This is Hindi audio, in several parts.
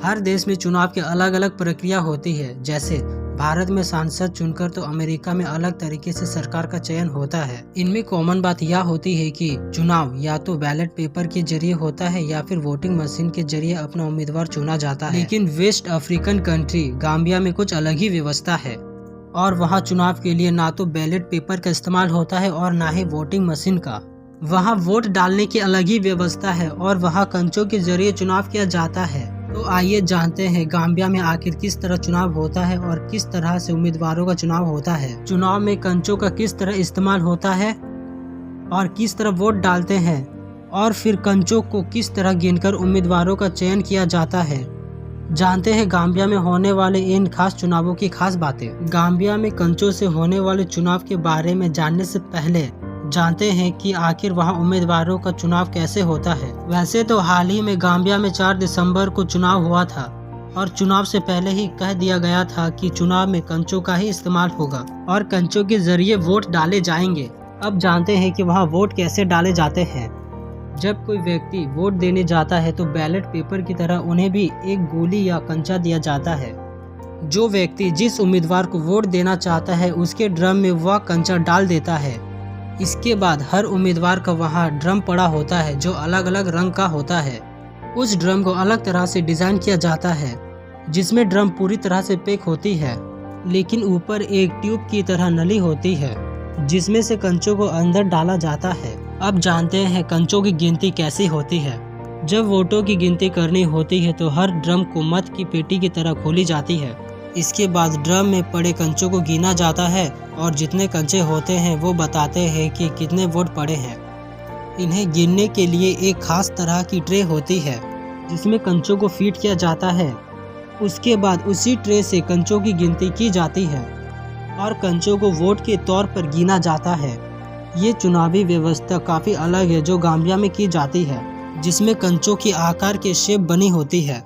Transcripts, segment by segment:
हर देश में चुनाव की अलग अलग प्रक्रिया होती है। जैसे भारत में सांसद चुनकर तो अमेरिका में अलग तरीके से सरकार का चयन होता है। इनमें कॉमन बात यह होती है कि चुनाव या तो बैलेट पेपर के जरिए होता है या फिर वोटिंग मशीन के जरिए अपना उम्मीदवार चुना जाता है। लेकिन वेस्ट अफ्रीकन कंट्री गाम्बिया में कुछ अलग ही व्यवस्था है और वहाँ चुनाव के लिए ना तो बैलेट पेपर का इस्तेमाल होता है और ना ही वोटिंग मशीन का। वहाँ वोट डालने की अलग ही व्यवस्था है और वहाँ कंचों के जरिए चुनाव किया जाता है। तो आइए जानते हैं गाम्बिया में आखिर किस तरह चुनाव होता है और किस तरह से उम्मीदवारों का चुनाव होता है। चुनाव में कंचों का किस तरह इस्तेमाल होता है और किस तरह वोट डालते हैं और फिर कंचों को किस तरह गिनकर उम्मीदवारों का चयन किया जाता है। जानते हैं गाम्बिया में होने वाले इन खास चुनावों की खास बातें। गाम्बिया में कंचों से होने वाले चुनाव के बारे में जानने से पहले जानते हैं कि आखिर वहां उम्मीदवारों का चुनाव कैसे होता है। वैसे तो हाल ही में गाम्बिया में 4 दिसंबर को चुनाव हुआ था और चुनाव से पहले ही कह दिया गया था कि चुनाव में कंचों का ही इस्तेमाल होगा और कंचों के जरिए वोट डाले जाएंगे। अब जानते हैं कि वहां वोट कैसे डाले जाते हैं। जब कोई व्यक्ति वोट देने जाता है तो बैलेट पेपर की तरह उन्हें भी एक गोली या कंचा दिया जाता है। जो व्यक्ति जिस उम्मीदवार को वोट देना चाहता है उसके ड्रम में वह कंचा डाल देता है। इसके बाद हर उम्मीदवार का वहाँ ड्रम पड़ा होता है जो अलग अलग रंग का होता है। उस ड्रम को अलग तरह से डिजाइन किया जाता है जिसमें ड्रम पूरी तरह से पैक होती है, लेकिन ऊपर एक ट्यूब की तरह नली होती है जिसमें से कंचों को अंदर डाला जाता है। अब जानते हैं कंचों की गिनती कैसी होती है। जब वोटों की गिनती करनी होती है तो हर ड्रम को मत की पेटी की तरह खोली जाती है। इसके बाद ड्रम में पड़े कंचों को गिना जाता है और जितने कंचे होते हैं वो बताते हैं कि कितने वोट पड़े हैं। इन्हें गिनने के लिए एक खास तरह की ट्रे होती है जिसमें कंचों को फीड किया जाता है। उसके बाद उसी ट्रे से कंचों की गिनती की जाती है और कंचों को वोट के तौर पर गिना जाता है। ये चुनावी व्यवस्था काफ़ी अलग है जो गाम्बिया में की जाती है, जिसमें कंचों की आकार के शेप बनी होती है।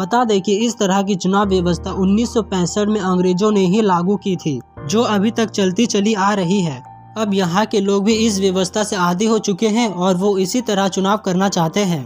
बता दें कि इस तरह की चुनाव व्यवस्था 1965 में अंग्रेजों ने ही लागू की थी, जो अभी तक चलती चली आ रही है। अब यहाँ के लोग भी इस व्यवस्था से आदी हो चुके हैं और वो इसी तरह चुनाव करना चाहते हैं।